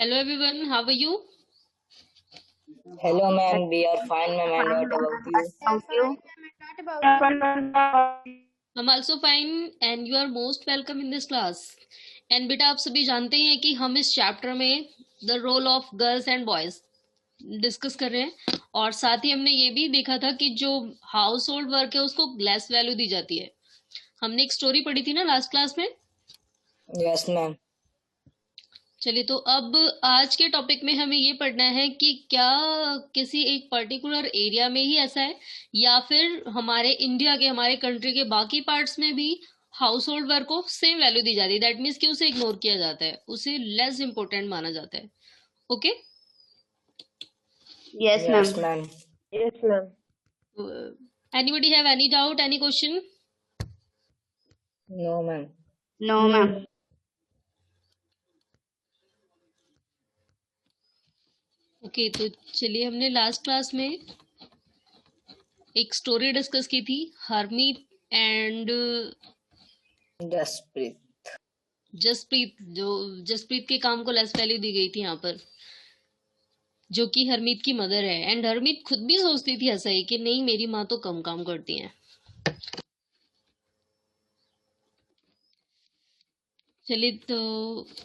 Hello everyone, how are you? Hello, ma'am. We are fine, ma'am. And what about you? Thank you. I'm also fine and you are most welcome in this class. And बेटा आप सभी जानते हैं कि हम इस chapter में the role of girls and boys discuss कर रहे हैं और साथ ही हमने ये भी देखा था कि जो हाउस होल्ड वर्क है उसको लेस वैल्यू दी जाती है। हमने एक स्टोरी पढ़ी थी ना लास्ट क्लास में। Yes, ma'am. चलिए तो अब आज के टॉपिक में हमें ये पढ़ना है कि क्या किसी एक पर्टिकुलर एरिया में ही ऐसा है या फिर हमारे इंडिया के हमारे कंट्री के बाकी पार्ट्स में भी हाउस होल्ड वर्क को सेम वैल्यू दी जाती है। दैट मीन्स कि उसे इग्नोर किया जाता है, उसे लेस इंपॉर्टेंट माना जाता है। Okay Yes, Yes, ma'am. ma'am. Yes, ma'am. Anybody have any doubt, any question? No, ma'am. No, ma'am. Okay तो चलिए, हमने लास्ट क्लास में एक स्टोरी डिस्कस की थी, हरमीत एंड Jasprit. जसप्रीत। जो जसप्रीत के काम को लेस वैल्यू दी गई थी यहाँ पर, जो कि हरमीत की मदर है। एंड हरमीत खुद भी सोचती थी ऐसा ही कि नहीं, मेरी माँ तो कम काम करती है। चलिए तो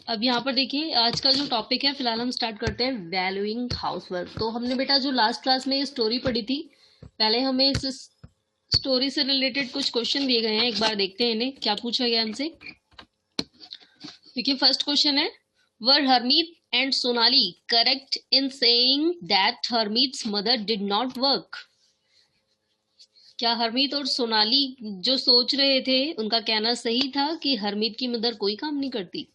अब यहाँ पर देखिए, आज का जो टॉपिक है, फिलहाल हम स्टार्ट करते हैं वैल्यूइंग हाउस वर्क। तो हमने बेटा जो लास्ट क्लास में ये स्टोरी पढ़ी थी, पहले हमें इस स्टोरी से रिलेटेड कुछ क्वेश्चन दिए गए हैं, एक बार देखते हैं इन्हें क्या पूछा गया हमसे। देखिए फर्स्ट क्वेश्चन है, were Harmeet and Sonali correct in saying that Harmeet's mother did not work? क्या हरमीत और सोनाली जो सोच रहे थे उनका कहना सही था कि हरमीत की मदर कोई काम नहीं करती?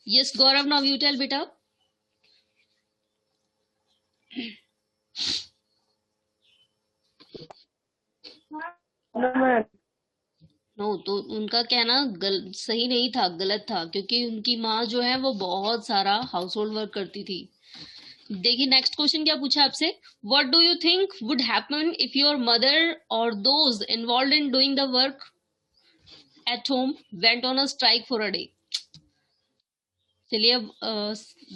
Yes Gaurav, now you tell बेटा। No, ma'am. नो, तो उनका कहना सही नहीं था, गलत था, क्योंकि उनकी माँ जो है वो बहुत सारा हाउस होल्ड वर्क करती थी। देखिए नेक्स्ट क्वेश्चन क्या पूछा आपसे, what do you think would happen if your mother or those involved in doing the work at home went on a strike for a day? चलिए अब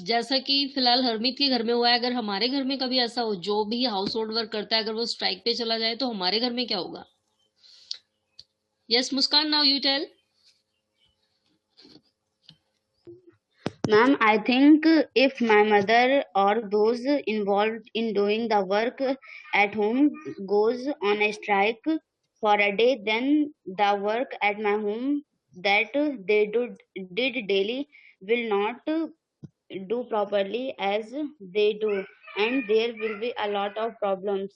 जैसा कि फिलहाल हरमीत के घर में हुआ है, अगर हमारे घर में कभी ऐसा हो, जो भी हाउस होल्ड वर्क करता है अगर वो स्ट्राइक पे चला जाए, तो हमारे घर में क्या होगा? Yes Muskan, now you tell. Ma'am, I think if my mother or those involved in doing the work at home goes on a strike for a day, then the work at my home that did daily will not do properly as they do, and there will be a lot of problems.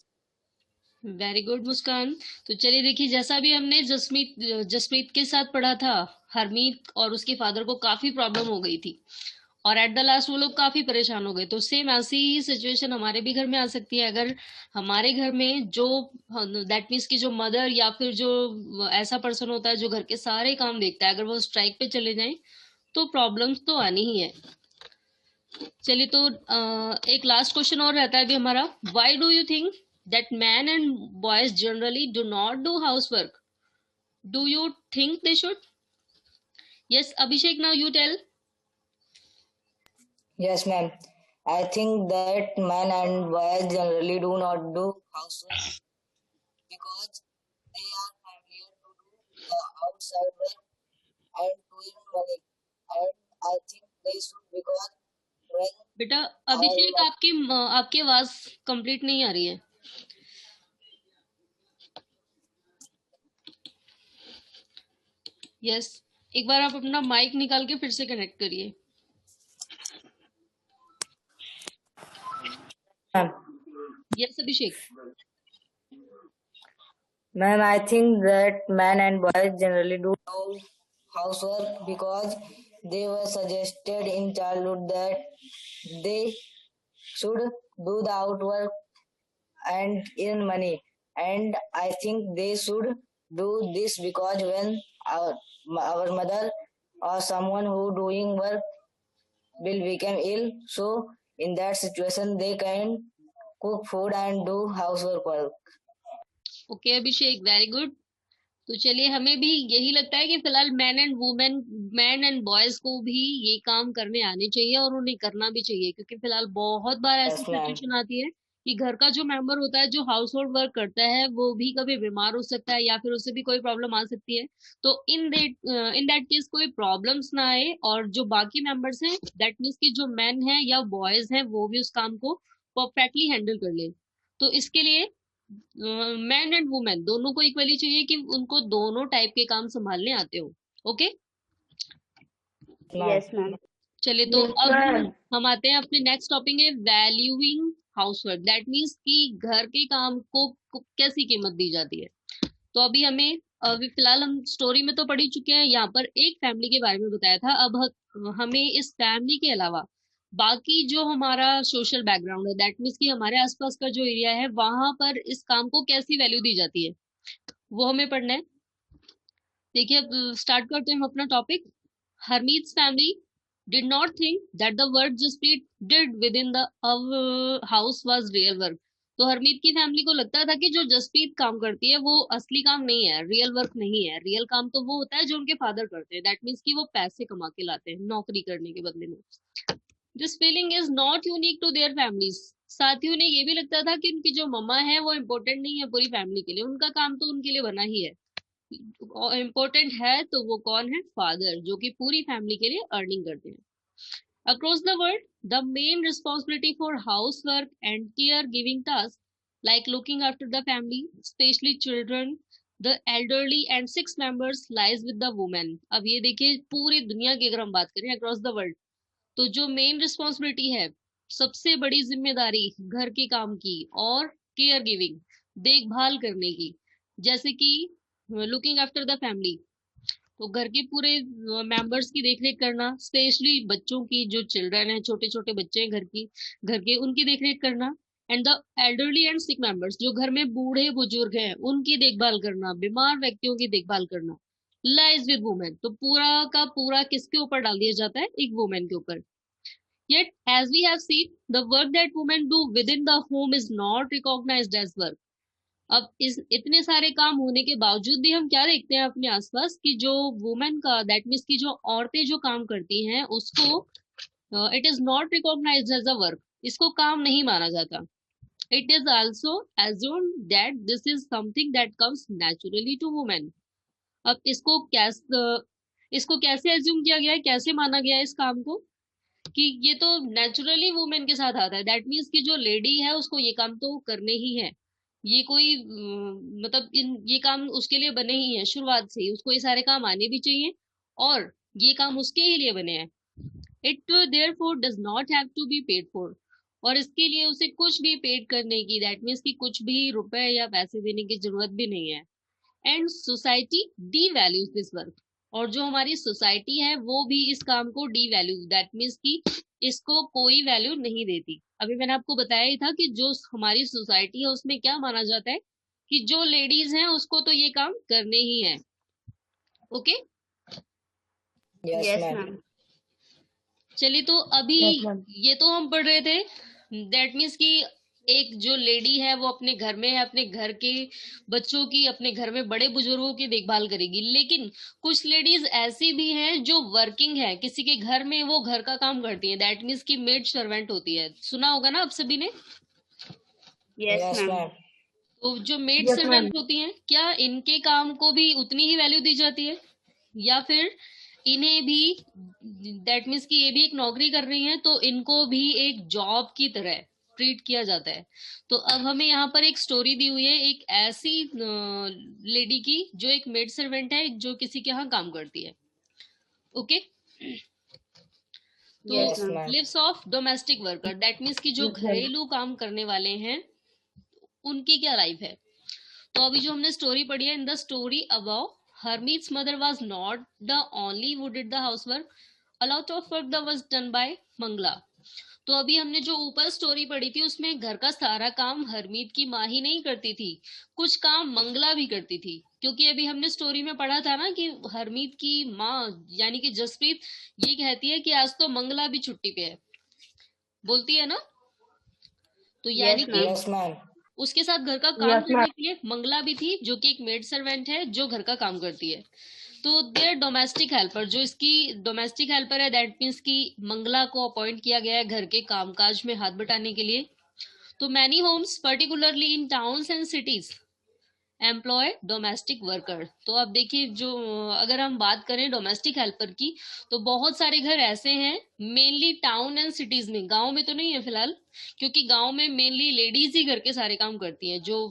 Very good Muskan. तो चलिए देखिए, जैसा भी हमने जसमीत के साथ पढ़ा था, हरमीत और उसके फादर को काफी प्रॉब्लम हो गई थी और एट द लास्ट वो लोग काफी परेशान हो गए। तो सेम ऐसी ही सिचुएशन हमारे भी घर में आ सकती है। अगर हमारे घर में जो दैट मीन्स की जो मदर या फिर जो ऐसा पर्सन होता है जो घर के सारे काम देखता है, अगर वो स्ट्राइक पे चले जाएं तो प्रॉब्लम्स तो आनी ही है। चलिए तो एक लास्ट क्वेश्चन और रहता है अभी हमारा, why do you think that man and boys generally do not do house work? Do you think they should? Yes Abhishek, now you tell. Yes, ma'am. I think that men and boys generally do not do housework because they are familiar to do the outside work and to earn money. And I think they should because when बेटा our अभिषेक, आपकी आवाज complete नहीं आ रही है। Yes, एक बार आप अपना mic निकाल के फिर से कनेक्ट करिए। Yes Abhishek. ma'am, I think that men and boys generally do housework because they were suggested in childhood that they should do the outwork and earn money. And I think they should do this because when our mother or someone who doing work will become ill, so in that situation they can cook food and do housework work. Okay Abhishek, very good. तो चलिए, हमें भी यही लगता है कि फिलहाल man and boys को भी ये काम करने आने चाहिए और उन्हें करना भी चाहिए, क्योंकि फिलहाल बहुत बार ऐसी Yes, ma'am. सिचुएशन आती है कि घर का जो मेंबर होता है, जो हाउस होल्ड वर्क करता है, वो भी कभी बीमार हो सकता है या फिर उसे भी कोई प्रॉब्लम आ सकती है। तो इन दैट केस कोई प्रॉब्लम्स ना आए और जो बाकी मेंबर्स हैं, दैट मीन्स कि जो मैन है या बॉयज हैं, वो भी उस काम को परफेक्टली हैंडल कर ले। तो इसके लिए मैन एंड वुमेन दोनों को इक्वली चाहिए कि उनको दोनों टाइप के काम संभालने आते हो। Okay, Ma'am. Yes, ma'am. चलिए तो अब हम आते हैं अपने नेक्स्ट टॉपिक है वैल्यूइंग हाउसवर्क। दैट मीन्स कि घर के काम को कैसी कीमत दी जाती है। तो अभी फिलहाल हम स्टोरी में तो पढ़ ही चुके हैं, यहाँ पर एक फैमिली के बारे में बताया था। अब हमें इस फैमिली के अलावा बाकी जो हमारा सोशल बैकग्राउंड है, दैट मीन्स कि हमारे आसपास का जो एरिया है, वहां पर इस काम को कैसी वैल्यू दी जाती है, वो हमें पढ़ना है। देखिए, अब स्टार्ट करते हैं हम अपना topic. हरमीत's family did not think that the work Jaspreet did within the house was real work। तो हरमीत की फैमिली को लगता था कि जो जसप्रीत काम करती है वो असली काम नहीं है, रियल वर्क नहीं है। रियल काम तो वो होता है जो उनके फादर करते हैं, दैट मीन्स कि वो पैसे कमा के लाते हैं नौकरी करने के बदले में। This feeling is not unique to their families. साथ ही उन्हें ये भी लगता था कि उनकी जो मम्मा है वो इम्पोर्टेंट नहीं है पूरी फैमिली के लिए, उनका काम तो उनके लिए बना ही है। इम्पोर्टेंट है तो वो कौन है? फादर, जो कि पूरी फैमिली के लिए अर्निंग करते हैं। Across the world the main responsibility for house work and care giving task like looking after the family, specially children, the elderly and 6 members lies with the women. अब ये देखिए, पूरी दुनिया की अगर हम बात करें अक्रॉस द वर्ल्ड, तो जो मेन रिस्पॉन्सिबिलिटी है, सबसे बड़ी जिम्मेदारी घर के काम की और केयर गिविंग, देखभाल करने की, जैसे कि लुकिंग आफ्टर द फैमिली, तो घर के पूरे मेंबर्स की देखरेख करना, स्पेशली बच्चों की, जो चिल्ड्रन है, छोटे छोटे बच्चे हैं घर के, उनकी देखरेख करना। And the elderly and sick members, जो घर में बूढ़े बुजुर्ग हैं, उनकी देखभाल करना, बीमार व्यक्तियों की देखभाल करना, लाइज विद वुमेन। तो पूरा का पूरा किसके ऊपर डाल दिया जाता है? एक वुमेन के ऊपर। Yet, as we have seen, the work that women do within the home is not recognized as work। अब इस इतने सारे काम होने के बावजूद भी हम क्या देखते हैं अपने आसपास कि जो वुमेन का, दैट मीन्स की जो औरतें जो काम करती हैं, उसको it is not recognised as a work, इसको काम नहीं माना जाता। It is also assumed that this is something that comes naturally to women. अब इसको कैसे एज्यूम किया गया है, कैसे माना गया है इस काम को, कि ये तो नेचुरली वुमेन के साथ आता है। दैट मीन्स कि जो लेडी है उसको ये काम तो करने ही है। ये कोई मतलब ये काम उसके लिए बने ही है, शुरुआत से ही उसको ये सारे काम आने भी चाहिए और ये काम उसके ही लिए बने हैं। It therefore does not have to be paid for, और इसके लिए उसे कुछ भी पेड करने की, दैट मीन्स कि कुछ भी रुपए या पैसे देने की जरूरत भी नहीं है। And society D values this work, और जो हमारी सोसाइटी है वो भी इस काम को डी वैल्यू, दैट मीन्स कि इसको कोई वैल्यू नहीं देती। अभी मैंने आपको बताया ही था कि जो हमारी सोसाइटी है उसमें क्या माना जाता है कि जो लेडीज हैं उसको तो ये काम करने ही है। Okay, Yes, Yes, ma'am. ma'am. चलिए तो अभी ये तो हम पढ़ रहे थे, दैट मीन्स कि एक जो लेडी है वो अपने घर में है, अपने घर के बच्चों की, अपने घर में बड़े बुजुर्गों की देखभाल करेगी। लेकिन कुछ लेडीज ऐसी भी हैं जो वर्किंग है, किसी के घर में वो घर का काम करती है, दैट मीन्स कि मेड सर्वेंट होती है। सुना होगा ना आप सभी ने। Yes, Yes, ma'am. ma'am. तो जो मेड सर्वेंट होती हैं, क्या इनके काम को भी उतनी ही वैल्यू दी जाती है, या फिर इन्हें भी, दैट मीन्स कि ये भी एक नौकरी कर रही हैं तो इनको भी एक जॉब की तरह ट्रीट किया जाता है। तो अब हमें यहाँ पर एक स्टोरी दी हुई है एक ऐसी लेडी की जो एक मेड सर्वेंट है, जो किसी के यहाँ काम करती है। ओके, तो Yes, Yes, ma'am. ma'am. Lives of domestic worker, that means कि जो घरेलू काम करने वाले हैं उनकी क्या लाइफ है। तो अभी जो हमने स्टोरी पढ़ी है, in the story about Harmeet's mother was not the only who did the house work, a lot of work was done by Mangala. तो अभी हमने जो ऊपर स्टोरी पढ़ी थी उसमें घर का सारा काम हरमीत की माँ ही नहीं करती थी, कुछ काम मंगला भी करती थी। क्योंकि अभी हमने स्टोरी में पढ़ा था ना कि हरमीत की माँ यानी कि जसप्रीत ये कहती है कि आज तो मंगला भी छुट्टी पे है, बोलती है ना। तो यानी Yes, कि ma'am. Yes, ma'am. उसके साथ घर का काम Yes, करने ma'am. के लिए मंगला भी थी, जो कि एक मेड सर्वेंट है जो घर का काम करती है। तो देयर डोमेस्टिक हेल्पर, जो इसकी डोमेस्टिक हेल्पर है, दैट मीन्स की मंगला को अपॉइंट किया गया है घर के कामकाज में हाथ बटाने के लिए। तो many homes particularly in towns and cities employ domestic worker. तो अब देखिए, जो अगर हम बात करें डोमेस्टिक हेल्पर की, तो बहुत सारे घर ऐसे हैं मेनली टाउन एंड सिटीज में, गांव में तो नहीं है फिलहाल, क्योंकि गांव में मेनली लेडीज ही घर के सारे काम करती हैं, जो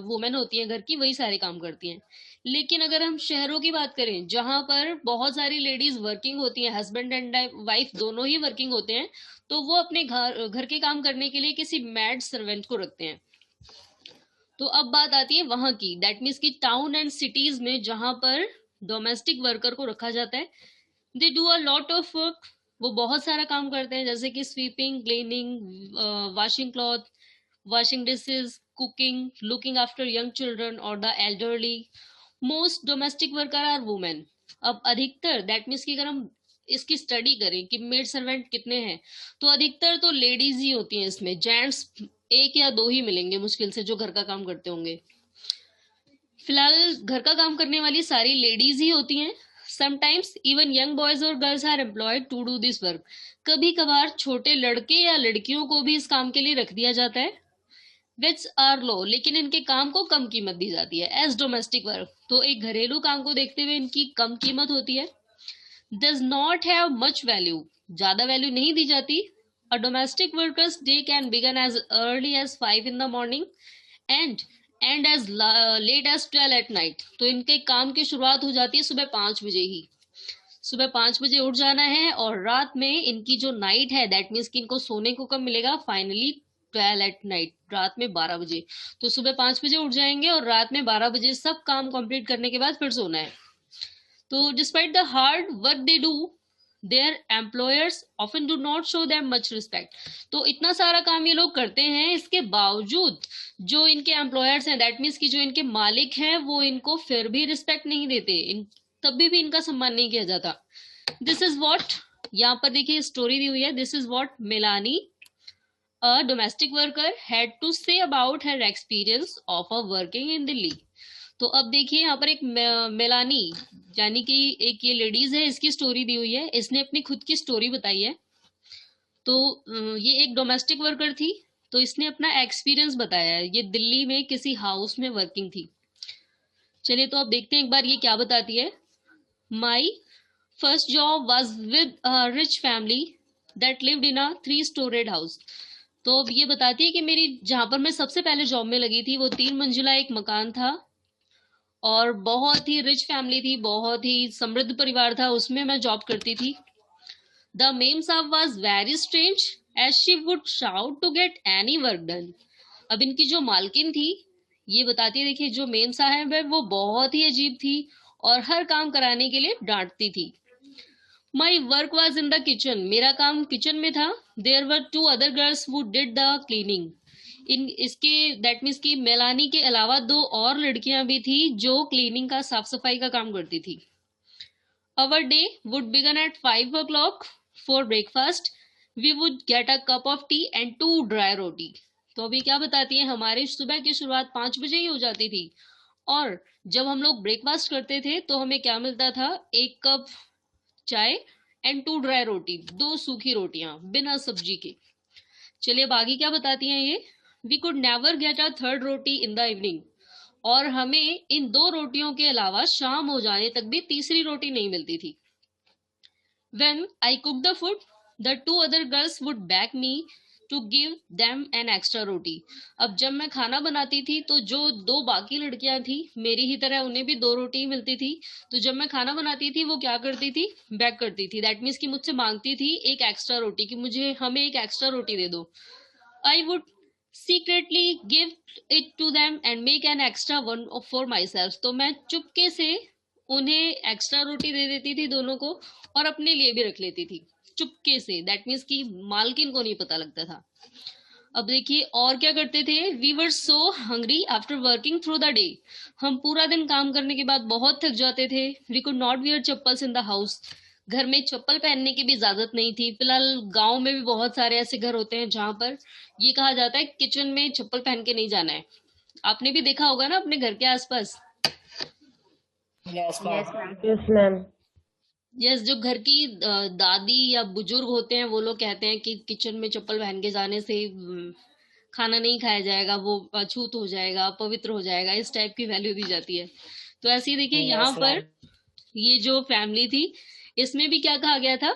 वुमेन होती हैं घर की वही सारे काम करती हैं। लेकिन अगर हम शहरों की बात करें, जहां पर बहुत सारी लेडीज वर्किंग होती हैं, हस्बैंड एंड वाइफ दोनों ही वर्किंग होते हैं, तो वो अपने घर घर के काम करने के लिए किसी मैड सर्वेंट को रखते हैं। तो अब बात आती है वहां की, दैट मीन्स की टाउन एंड सिटीज में जहां पर डोमेस्टिक वर्कर को रखा जाता है, they do a lot of work. वो बहुत सारा काम करते हैं, जैसे कि sweeping, cleaning, washing cloth, washing dishes, cooking, looking after young children or the elderly. Most domestic worker are women. अब अधिकतर, दैट मीन्स कि अगर हम इसकी स्टडी करें कि मेड सर्वेंट कितने हैं, तो अधिकतर तो लेडीज ही होती हैं इसमें, जेंट्स एक या दो ही मिलेंगे मुश्किल से जो घर का काम करते होंगे। फिलहाल घर का काम करने वाली सारी लेडीज ही होती हैं। समटाइम्स इवन यंग बॉयज और girls are employed to do this work. कभी कभार छोटे लड़के या लड़कियों को भी इस काम के लिए रख दिया जाता है, विच आर लो, लेकिन इनके काम को कम कीमत दी जाती है एज डोमेस्टिक वर्क। तो एक घरेलू काम को देखते हुए इनकी कम कीमत होती है। Does not have much value, ज्यादा वैल्यू नहीं दी जाती। A domestic worker's day can begin as early as 5 in the morning and as late as 12 at night। तो इनके काम की शुरुआत हो जाती है सुबह 5 बजे ही। सुबह 5 बजे उठ जाना है, और रात में इनकी जो नाइट है, दैट मीन्स कि इनको सोने को कब मिलेगा, फाइनली 12 at night, रात में 12 बजे। तो सुबह 5 बजे उठ जाएंगे और रात में 12 बजे सब काम कंप्लीट करने के बाद फिर सोना है। तो despite the hard work they do, their employers often do not show them much respect. तो इतना सारा काम ये लोग करते हैं, इसके बावजूद जो इनके एम्प्लॉयर्स हैं, दैट मीन्स कि जो इनके मालिक हैं, वो इनको फिर भी रिस्पेक्ट नहीं देते, तभी भी इनका सम्मान नहीं किया जाता। दिस इज वॉट, यहाँ पर देखिए स्टोरी दी हुई है, this is what Melanie, a domestic worker, had to say about her experience of a working in Delhi. तो अब देखिए यहाँ पर एक मेलानी, यानी कि एक ये लेडीज है, इसकी स्टोरी दी हुई है, इसने अपनी खुद की स्टोरी बताई है। तो ये एक डोमेस्टिक वर्कर थी, तो इसने अपना एक्सपीरियंस बताया है, ये दिल्ली में किसी हाउस में वर्किंग थी। चलिए तो अब देखते हैं एक बार ये क्या बताती है। My first job was with a rich family that lived in a 3-storied house. तो अब ये बताती है कि मेरी जहां पर मैं सबसे पहले जॉब में लगी थी, वो 3 मंजिला एक मकान था, और बहुत ही रिच फैमिली थी, बहुत ही समृद्ध परिवार था, उसमें मैं जॉब करती थी। The memsahib was very strange as she would shout to get any work done. अब इनकी जो मालकिन थी, ये बताती है, देखिए जो मेम साहब है वो बहुत ही अजीब थी और हर काम कराने के लिए डांटती थी। My work was in the kitchen, मेरा काम किचन में था। There were 2 other girls who did the cleaning. इन इसके दैट मीन्स की मेलानी के अलावा 2 और लड़कियां भी थी जो क्लीनिंग का, साफ सफाई का काम करती थी। Our day would begin at 5 o'clock for breakfast. We would get a cup of tea and 2 dry roti. तो अभी क्या बताती है, हमारी सुबह की शुरुआत 5 बजे ही हो जाती थी, और जब हम लोग ब्रेकफास्ट करते थे तो हमें क्या मिलता था, 1 कप चाय एंड 2 ड्राई रोटी, 2 सूखी रोटियां बिना सब्जी के। चलिए अब आगे क्या बताती हैं ये। We could never get a 3rd roti in the evening, और हमें इन 2 रोटियों के अलावा शाम हो जाने तक भी तीसरी रोटी नहीं मिलती थी। When I cooked the food, the 2 other girls would beg me to give them an extra roti. अब जब मैं खाना बनाती थी तो जो 2 बाकी लड़कियां थी मेरी ही तरह, उन्हें भी 2 रोटी मिलती थी। तो जब मैं खाना बनाती थी वो क्या करती थी, बैक करती थी, दैट मीन्स कि मुझसे मांगती थी एक एक्स्ट्रा रोटी, कि मुझे हमें एक एक्स्ट्रा रोटी दे दो। I would secretly give it to them and make an extra one for myself. तो मैं चुपके से उन्हें एक्स्ट्रा रोटी दे देती थी दोनों को, और अपने लिए भी रख लेती थी चुपके से, दैट मीन्स कि मालकिन को नहीं पता लगता था। अब देखिए और क्या करते थे। We were so hungry after working through the day, हम पूरा दिन काम करने के बाद बहुत थक जाते थे। We could not wear chappals in the house, घर में चप्पल पहनने की भी इजाजत नहीं थी। फिलहाल गांव में भी बहुत सारे ऐसे घर होते हैं जहां पर ये कहा जाता है किचन में चप्पल पहन के नहीं जाना है। आपने भी देखा होगा ना अपने घर के आसपास। Yes, ma'am. Yes, ma'am. Yes, ma'am. Yes, जो घर की दादी या बुजुर्ग होते हैं वो लोग कहते हैं कि किचन में चप्पल पहन के जाने से खाना नहीं खाया जाएगा, वो अछूत हो जाएगा, पवित्र हो जाएगा, इस टाइप की वैल्यू दी जाती है। तो ऐसे ही देखिए यहाँ Yes, पर ma'am. ये जो फैमिली थी इसमें भी क्या कहा गया था,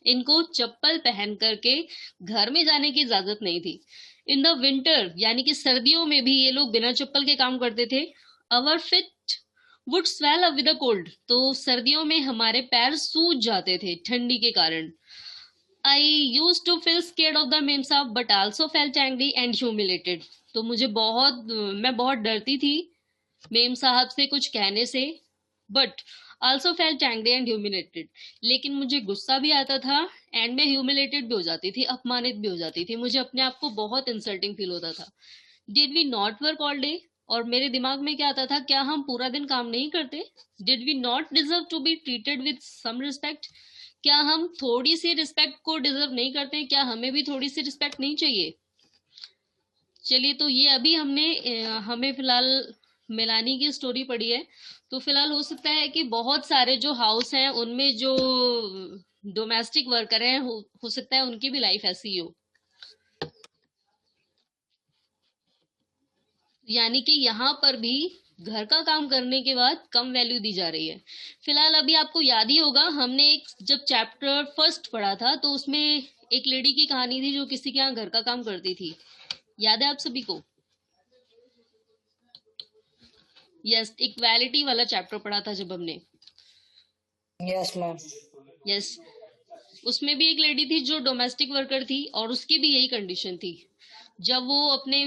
इनको चप्पल पहन करके घर में जाने की इजाजत नहीं थी। इन द विंटर यानी कि सर्दियों में भी ये लोग बिना चप्पल के काम करते थे। Our feet would swell up with the cold, तो सर्दियों में हमारे पैर सूज जाते थे ठंडी के कारण। I used to feel scared of the memsahib but also felt angry and humiliated, तो मैं बहुत डरती थी मेम साहब से कुछ कहने से, but also felt angry and humiliated, लेकिन मुझे गुस्सा भी आता था एंड मैं ह्यूमिलेटेड भी हो जाती थी, अपमानित भी हो जाती थी, मुझे अपने आप को बहुत इंसल्टिंग फील होता था। Did we not work all day, और मेरे दिमाग में क्या आता था, क्या हम पूरा दिन काम नहीं करते? Did we not deserve to be treated with some respect, क्या हम थोड़ी सी रिस्पेक्ट को डिजर्व नहीं करते? क्या हमें भी थोड़ी सी रिस्पेक्ट नहीं चाहिए? चलिए, तो ये अभी हमें फिलहाल मेलानी की स्टोरी पढ़ी है। तो फिलहाल हो सकता है कि बहुत सारे जो हाउस हैं उनमें जो डोमेस्टिक वर्कर हैं हो सकता है उनकी भी लाइफ ऐसी ही हो, यानी कि यहाँ पर भी घर का काम करने के बाद कम वैल्यू दी जा रही है। फिलहाल अभी आपको याद ही होगा, हमने एक जब चैप्टर फर्स्ट पढ़ा था तो उसमें एक लेडी की कहानी थी जो किसी के यहाँ घर का काम करती थी। याद है आप सभी को? यस, इक्वालिटी वाला चैप्टर पढ़ा था जब हमने। Yes, ma'am. यस, उसमें भी एक लेडी थी जो डोमेस्टिक वर्कर थी और उसकी भी यही कंडीशन थी। जब वो अपने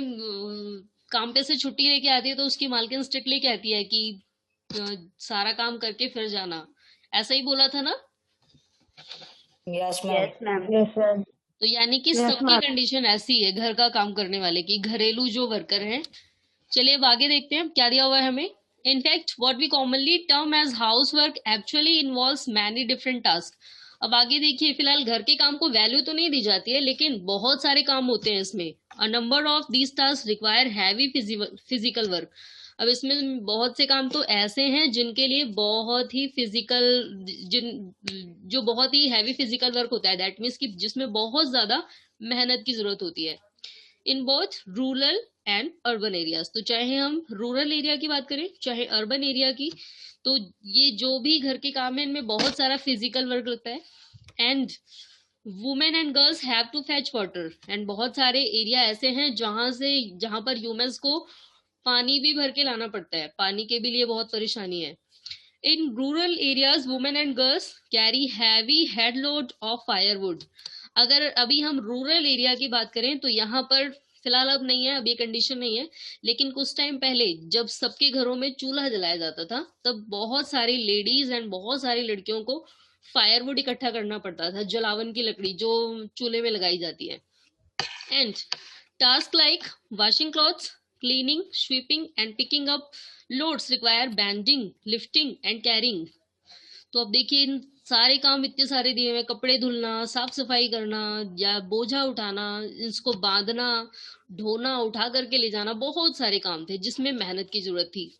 काम पे से छुट्टी लेके आती है तो उसकी मालकिन स्ट्रिक्टली कहती है कि सारा काम करके फिर जाना, ऐसा ही बोला था ना? Yes, ma'am. Yes, ma'am. Yes, ma'am. तो यानी कि Yes, सबकी ma'am. कंडीशन ऐसी है घर का काम करने वाले की, घरेलू जो वर्कर हैं। चलिए अब आगे देखते हैं क्या दिया हुआ है हमें। In fact what we commonly term as house work actually involves many different task. अब आगे देखिए, फिलहाल घर के काम को वैल्यू तो नहीं दी जाती है लेकिन बहुत सारे काम होते हैं इसमें। A number of these task require heavy physical work. अब इसमें बहुत से काम तो ऐसे हैं जिनके लिए बहुत ही फिजिकल जो बहुत ही हैवी फिजिकल वर्क होता है, दैट मीन्स कि जिसमें बहुत ज्यादा मेहनत की जरूरत होती है, in both rural and urban areas. तो चाहे हम रूरल एरिया की बात करें चाहे अर्बन एरिया की, तो ये जो भी घर के काम है इनमें बहुत सारा फिजिकल वर्क लगता है। And women and girls have to fetch water, and बहुत सारे एरिया ऐसे हैं जहां पर ह्यूमंस को पानी भी भर के लाना पड़ता है, पानी के भी लिए बहुत परेशानी है। In rural areas women and girls carry heavy head load of firewood. अगर अभी हम रूरल एरिया की बात करें तो यहाँ पर फिलहाल अब नहीं है, अब ये कंडीशन नहीं है, लेकिन कुछ टाइम पहले जब सबके घरों में चूल्हा जलाया जाता था तब बहुत सारी लेडीज एंड बहुत सारी लड़कियों को फायरवुड इकट्ठा करना पड़ता था, जलावन की लकड़ी जो चूल्हे में लगाई जाती है। And task like washing clothes, cleaning, sweeping and picking up loads require bending, lifting and carrying. तो अब देखिए, इन सारे काम इतने सारे दिए हुए, कपड़े धुलना, साफ सफाई करना या बोझा उठाना, इसको बांधना, ढोना, उठा करके ले जाना, बहुत सारे काम थे जिसमें मेहनत की जरूरत थी।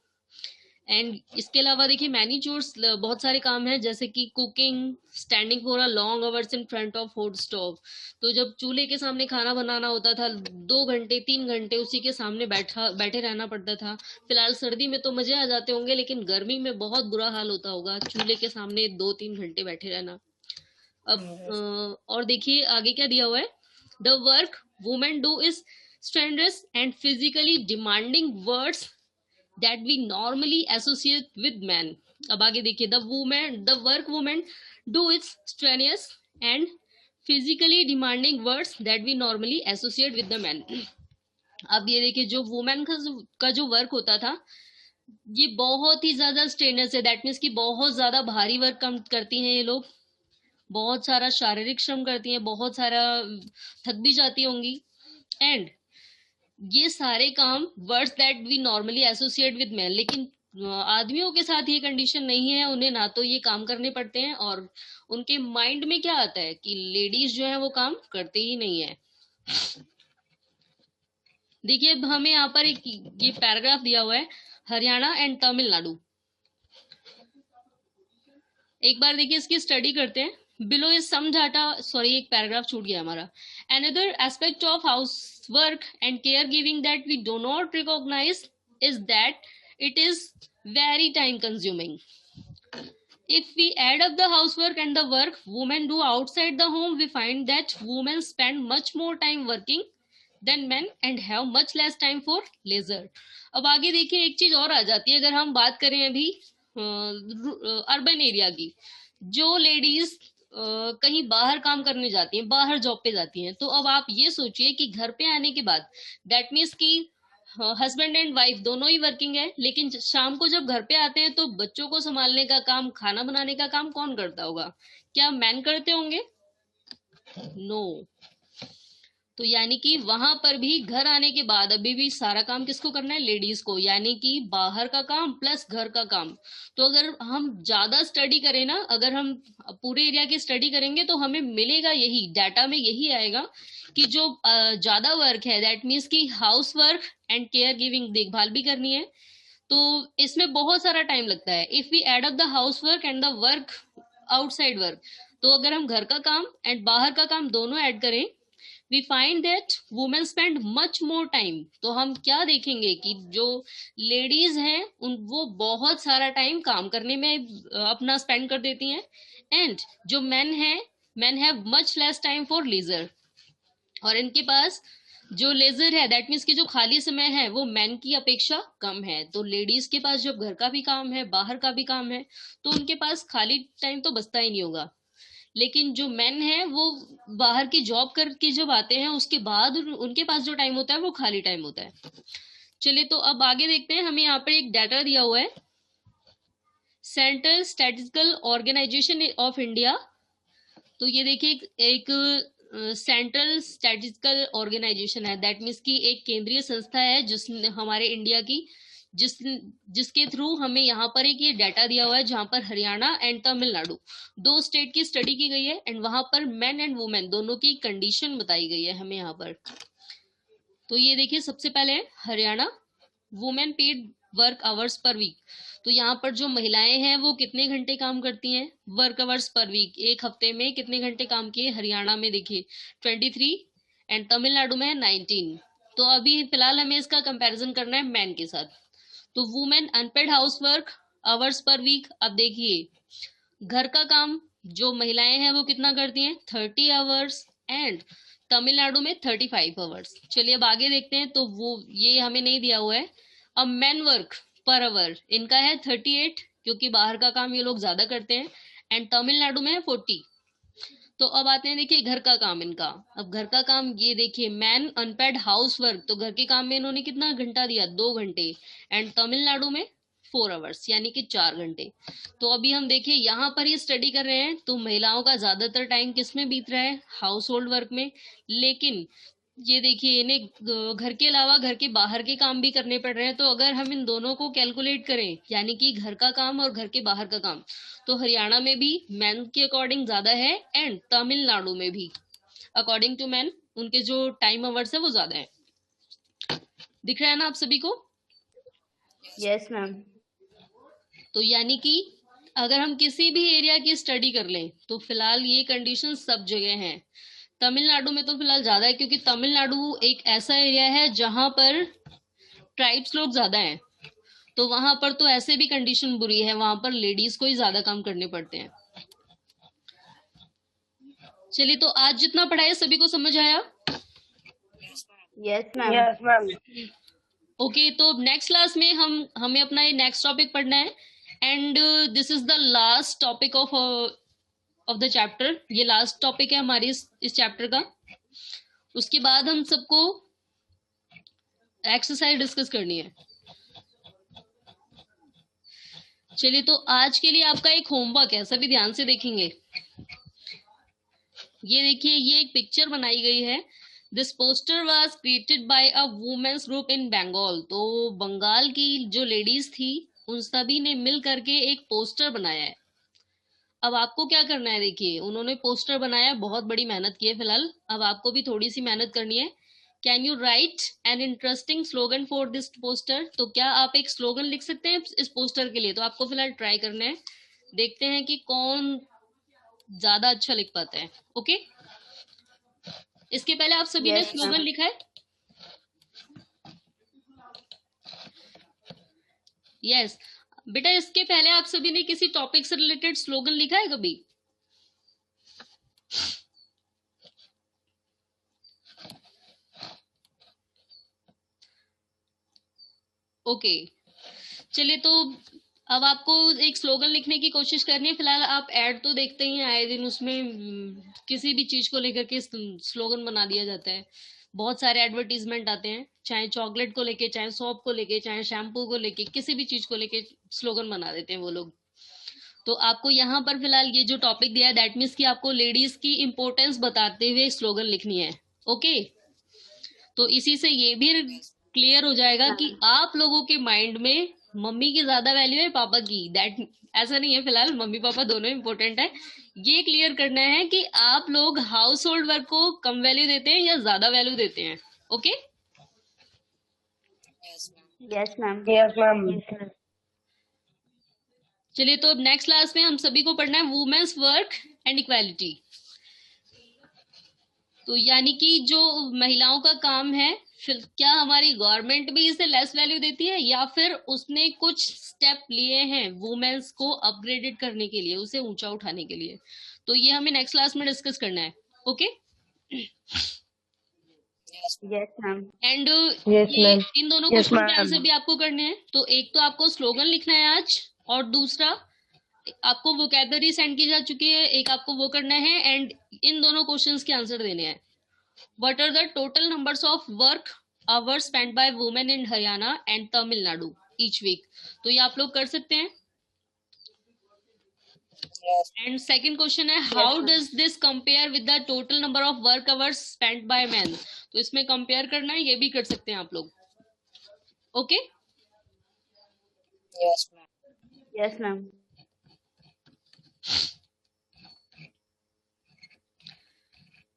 एंड इसके अलावा देखिए मैनी चोर्स, बहुत सारे काम हैं जैसे कि cooking, standing for a long hours in front of hot stove. तो जब चूल्हे के सामने खाना बनाना होता था 2 घंटे 3 घंटे उसी के सामने बैठे रहना पड़ता था। फिलहाल सर्दी में तो मजे आ जाते होंगे लेकिन गर्मी में बहुत बुरा हाल होता होगा चूल्हे के सामने 2-3 घंटे बैठे रहना। अब और देखिए आगे क्या दिया हुआ है, the work women do is strenuous and physically demanding words that we normally associate with men। अब आगे देखिए, the work women do is strenuous and physically demanding words that we normally associate with the men। अब ये देखिए, जो women का जो work होता था ये बहुत ही ज्यादा स्ट्रेनस है, दैट मीन्स कि बहुत ज्यादा भारी वर्क करती हैं ये लोग, बहुत सारा शारीरिक श्रम करती हैं, बहुत सारा थक भी जाती होंगी। एंड ये सारे काम words that we normally associate with man, लेकिन आदमियों के साथ ये कंडीशन नहीं है, उन्हें ना तो ये काम करने पड़ते हैं और उनके माइंड में क्या आता है कि लेडीज जो है वो काम करते ही नहीं है। देखिए अब हमें यहाँ पर एक ये पैराग्राफ दिया हुआ है, हरियाणा एंड तमिलनाडु। एक बार देखिए इसकी स्टडी करते हैं। Below is some data, sorry एक पैराग्राफ छूट गया हमारा। Another aspect of house work and care giving that we do not recognise is that it is very time consuming. If we add up the housework and the work women do outside the home, we find that women spend much more time working than men and have much less time for leisure. अब आगे देखिए एक चीज और आ जाती है, अगर हम बात करें अभी अर्बन एरिया की, जो लेडीज कहीं बाहर काम करने जाती हैं, बाहर जॉब पे जाती हैं, तो अब आप ये सोचिए कि घर पे आने के बाद दैट मीन्स कि हस्बैंड एंड वाइफ दोनों ही वर्किंग है, लेकिन शाम को जब घर पे आते हैं तो बच्चों को संभालने का काम, खाना बनाने का काम कौन करता होगा? क्या मैन करते होंगे? नो। तो यानी कि वहां पर भी घर आने के बाद अभी भी सारा काम किसको करना है? लेडीज को, यानी कि बाहर का काम प्लस घर का काम। तो अगर हम ज्यादा स्टडी करें ना, अगर हम पूरे एरिया की स्टडी करेंगे तो हमें मिलेगा यही, डाटा में यही आएगा कि जो ज्यादा वर्क है दैट मीन्स कि house work and care giving, देखभाल भी करनी है, तो इसमें बहुत सारा टाइम लगता है। If we add up the house work and the work outside work, तो अगर हम घर का काम एंड बाहर का काम दोनों ऐड करें, we find that women spend much more time। तो हम क्या देखेंगे कि जो लेडीज हैं वो बहुत सारा टाइम काम करने में अपना स्पेंड कर देती हैं, एंड जो मेन हैं, men have much less time for leisure. और इनके पास जो लेजर है दैट मीन्स कि जो खाली समय है वो मैन की अपेक्षा कम है। तो लेडीज के पास जब घर का भी काम है, बाहर का भी काम है, तो उनके पास खाली टाइम तो बचता ही नहीं होगा। लेकिन जो मेन है वो बाहर की जॉब करके जब आते हैं उसके बाद उनके पास जो टाइम होता है वो खाली टाइम होता है। चलिए तो अब आगे देखते हैं। हमें यहाँ पर एक डाटा दिया हुआ है, central statistical organisation of India. तो ये देखिए एक सेंट्रल स्टैटिस्टिकल ऑर्गेनाइजेशन है, दैट मीन्स की एक केंद्रीय संस्था है जिसने हमारे इंडिया की जिसके थ्रू हमें यहाँ पर एक ये डाटा दिया हुआ है, जहां पर हरियाणा एंड तमिलनाडु दो स्टेट की स्टडी की गई है, एंड वहां पर मेन एंड वुमेन दोनों की कंडीशन बताई गई है हमें यहाँ पर। तो ये देखिए सबसे पहले Haryana, women paid work hours per week. तो यहाँ पर जो महिलाएं हैं वो कितने घंटे काम करती हैं? वर्क आवर्स पर वीक, एक हफ्ते में कितने घंटे काम किए? हरियाणा में देखिए 23 एंड तमिलनाडु में 19। तो अभी फिलहाल हमें इसका कंपैरिजन करना है मैन के साथ। तो women unpaid house work hours per week, अब देखिए घर का काम जो महिलाएं हैं वो कितना करती हैं? 30 आवर्स, एंड तमिलनाडु में 35 आवर्स। चलिए अब आगे देखते हैं। तो वो ये हमें नहीं दिया हुआ है। अब मैन वर्क पर आवर इनका है 38, क्योंकि बाहर का काम ये लोग ज्यादा करते हैं, एंड तमिलनाडु में है 40। तो अब आते हैं देखिए घर का काम इनका। अब घर का काम ये देखिए, मैन अनपेड हाउस वर्क, तो घर के काम में इन्होंने कितना घंटा दिया? 2 घंटे, एंड तमिलनाडु में 4 आवर्स यानी कि 4 घंटे। तो अभी हम देखिए यहाँ पर ये स्टडी कर रहे हैं, तो महिलाओं का ज्यादातर टाइम किस में बीत रहा है? हाउस होल्ड वर्क में। लेकिन ये देखिए इन्हें घर के अलावा घर के बाहर के काम भी करने पड़ रहे हैं। तो अगर हम इन दोनों को कैलकुलेट करें, यानी कि घर का काम और घर के बाहर का काम, तो हरियाणा में भी मैन के अकॉर्डिंग ज्यादा है, एंड तमिलनाडु में भी अकॉर्डिंग टू मैन उनके जो टाइम आवर्स है वो ज्यादा है। दिख रहा है ना आप सभी को? Yes ma'am. तो यानी कि अगर हम किसी भी एरिया की स्टडी कर लें तो फिलहाल ये कंडीशन सब जगह है। तमिलनाडु में तो फिलहाल ज्यादा है, क्योंकि तमिलनाडु एक ऐसा एरिया है जहां पर ट्राइब्स लोग ज्यादा हैं, तो वहां पर तो ऐसे भी कंडीशन बुरी है, वहां पर लेडीज को ही ज्यादा काम करने पड़ते हैं। चलिए तो आज जितना पढ़ाया सभी को समझ आया? Yes ma'am. Yes, ma'am. Okay, तो नेक्स्ट क्लास में हमें अपना ये नेक्स्ट टॉपिक पढ़ना है, and this is the last topic of the chapter. ये लास्ट टॉपिक है हमारी इस चैप्टर का। उसके बाद हम सबको एक्सरसाइज डिस्कस करनी है। चलिए तो आज के लिए आपका एक होमवर्क है, सभी ध्यान से देखेंगे। ये देखिए ये एक पिक्चर बनाई गई है। This poster was created by a women's group in Bengal. तो बंगाल की जो लेडीज थी उन सभी ने मिल करके एक पोस्टर बनाया है। अब आपको क्या करना है, देखिए उन्होंने पोस्टर बनाया, बहुत बड़ी मेहनत की है फिलहाल, अब आपको भी थोड़ी सी मेहनत करनी है। Can you right an interesting slogan for this poster? तो क्या आप एक स्लोगन लिख सकते हैं इस पोस्टर के लिए? तो आपको फिलहाल ट्राई करना है, देखते हैं कि कौन ज्यादा अच्छा लिख पाता है। ओके, इसके पहले आप सभी ने Yes, स्लोगन ma'am. लिखा है? यस बेटा, इसके पहले आप सभी ने किसी टॉपिक से रिलेटेड स्लोगन लिखा है कभी? ओके, चलिए तो अब आपको एक स्लोगन लिखने की कोशिश करनी है। फिलहाल आप ऐड तो देखते ही हैं आए दिन, उसमें किसी भी चीज को लेकर के स्लोगन बना दिया जाता है। बहुत सारे एडवर्टीजमेंट आते हैं, चाहे चॉकलेट को लेके, चाहे सॉप को लेके, चाहे शैम्पू को लेके, किसी भी चीज को लेके स्लोगन बना देते हैं वो लोग। तो आपको यहाँ पर फिलहाल ये जो टॉपिक दिया है, दैट मीन्स कि आपको लेडीज की इंपॉर्टेंस बताते हुए स्लोगन लिखनी है। ओके, तो इसी से ये भी क्लियर हो जाएगा कि आप लोगों के माइंड में मम्मी की ज्यादा वैल्यू है पापा की, दैट ऐसा नहीं है, फिलहाल मम्मी पापा दोनों इंपॉर्टेंट है। ये क्लियर करना है कि आप लोग हाउस होल्ड वर्क को कम वैल्यू देते हैं या ज्यादा वैल्यू देते हैं। Okay, Yes, ma'am. Yes, ma'am. चलिए तो अब नेक्स्ट क्लास में हम सभी को पढ़ना है वुमेन्स वर्क एंड इक्वालिटी। तो यानी कि जो महिलाओं का काम है, फिर क्या हमारी गवर्नमेंट भी इसे लेस वैल्यू देती है, या फिर उसने कुछ स्टेप लिए हैं वुमेन्स को अपग्रेडेड करने के लिए, उसे ऊंचा उठाने के लिए? तो ये हमें नेक्स्ट क्लास में डिस्कस करना है। Okay, Yes, ma'am. And Yes, ये ma'am. इन दोनों Yes, क्वेश्चन के ma'am. आंसर भी आपको करने हैं। तो एक तो आपको स्लोगन लिखना है आज, और दूसरा आपको वोकैबलरी सेंड की जा चुकी है, एक आपको वो करना है, एंड इन दोनों क्वेश्चंस के आंसर देने हैं। What are the total numbers of work hours spent by women in Haryana and Tamil Nadu each week? तो ये आप लोग कर सकते हैं। Yes. एंड सेकंड क्वेश्चन है, how does this compare with the total number of work hours spent by man? तो इसमें कंपेयर करना है, ये भी कर सकते हैं आप लोग। Okay, Yes, ma'am. Yes, ma'am.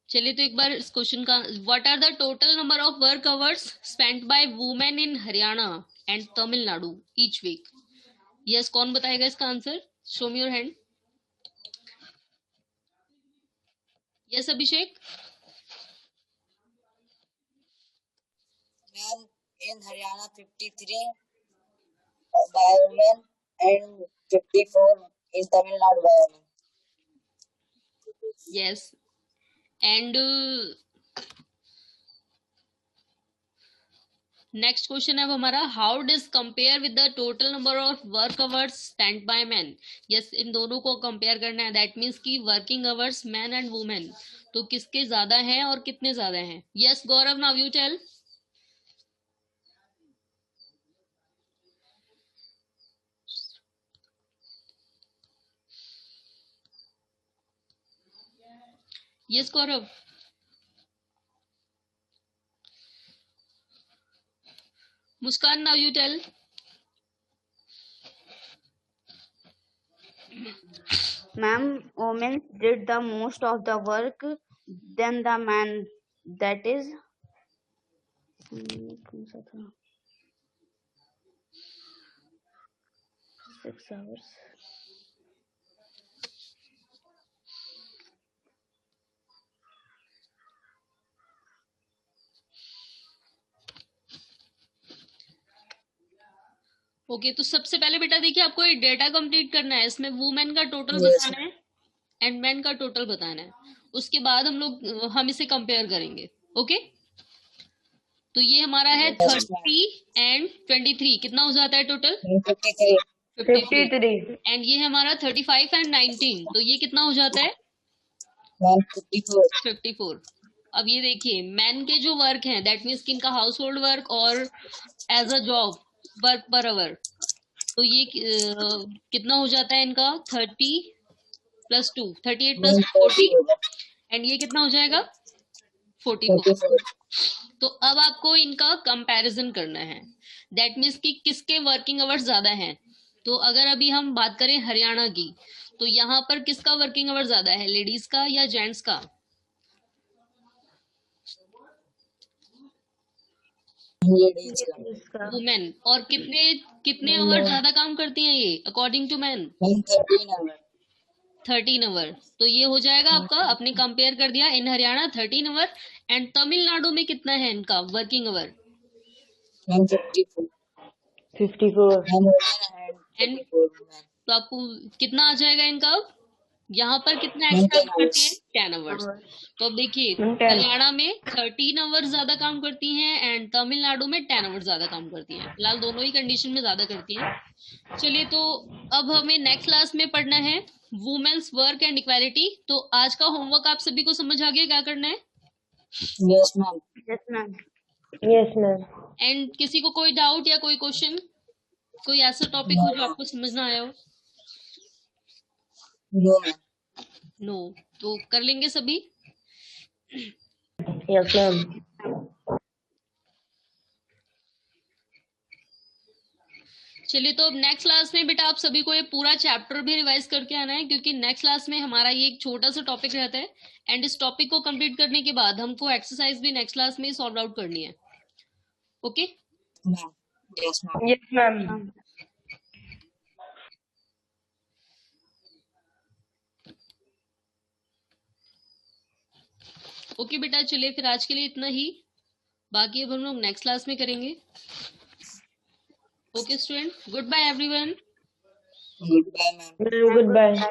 चलिए तो एक बार इस क्वेश्चन का, what are the total number of work hours spent by women in Haryana and Tamil Nadu each week? Yes, कौन बताएगा इसका answer? Show me your hand. Yes Abhishek. Men in Haryana 53 by women and 54 in Tamil Nadu by women. Yes, and next question है अब हमारा, how does compare with the total number of work hours spent by man? Yes, इन दोनों को compare करना है, that means कि working hours man and women, तो किसके ज्यादा हैं और कितने ज्यादा हैं? Yes Gaurav, now you tell. Yes Gaurav. Muskan, now you tell. Ma'am, women did the most of the work than the man. That is 6 hours. Okay, तो सबसे पहले बेटा देखिए, आपको एक डेटा कंप्लीट करना है, इसमें वुमेन का टोटल Yes. बताना है एंड मैन का टोटल बताना है। उसके बाद हम इसे कंपेयर करेंगे। ओके, तो ये हमारा है 30 एंड 23, कितना हो जाता है टोटल? 53. 53। एंड ये हमारा 35 एंड 19, तो ये कितना हो जाता है? Men 54. 54। अब ये देखिए, मैन के जो वर्क हैं, दैट मीन्स कि इनका हाउस होल्ड वर्क और as a job work per hour, तो ये कितना हो जाता है इनका? 30 + 2, 38 + 2 40, एंड ये कितना हो जाएगा? 44। 44. तो अब आपको इनका कंपैरिजन करना है, दैट मीन्स कि किसके वर्किंग आवर्स ज्यादा हैं। तो अगर अभी हम बात करें हरियाणा की, तो यहाँ पर किसका वर्किंग आवर ज्यादा है, लेडीज का या जेंट्स का? लेडीज का। वुमेन। और कितने कितने आवर ज्यादा काम करती हैं ये according to man? 13 hour. 13 hour. तो ये हो जाएगा आपका, अपने कंपेयर कर दिया, in Haryana 13 hour. And Tamil Nadu में कितना है इनका वर्किंग आवर? 54 एंड तो आपको कितना आ जाएगा इनका अब? यहाँ पर कितना एक्स्ट्रा करती है? 10 आवर्स। तो अब देखिए, हरियाणा में 13 आवर्स ज्यादा काम करती हैं एंड तमिलनाडु में 10 आवर्स ज्यादा काम करती हैं। फिलहाल दोनों ही कंडीशन में ज्यादा करती हैं। चलिए, तो अब हमें नेक्स्ट क्लास में पढ़ना है वुमेन्स वर्क एंड इक्वालिटी। तो आज का होमवर्क आप सभी को समझ आ गया क्या करना है? Yes ma'am. Yes, ma'am. Yes ma'am. And किसी को कोई डाउट या कोई क्वेश्चन, कोई ऐसा टॉपिक हो जो आपको समझ ना आया हो? No ma'am. नो। तो कर लेंगे सभी? Yes ma'am. चलिए, तो अब नेक्स्ट क्लास में बेटा आप सभी को ये पूरा चैप्टर भी रिवाइज करके आना है, क्योंकि नेक्स्ट क्लास में हमारा ये एक छोटा सा टॉपिक रहता है। एंड इस टॉपिक को कंप्लीट करने के बाद हमको एक्सरसाइज भी नेक्स्ट क्लास में सॉल्व आउट करनी है। Okay? Yes ma'am. Yes ma'am. Okay बेटा, चलिए फिर आज के लिए इतना ही, बाकी अब हम लोग नेक्स्ट क्लास में करेंगे। Okay student, goodbye everyone. Goodbye ma'am. Good bye.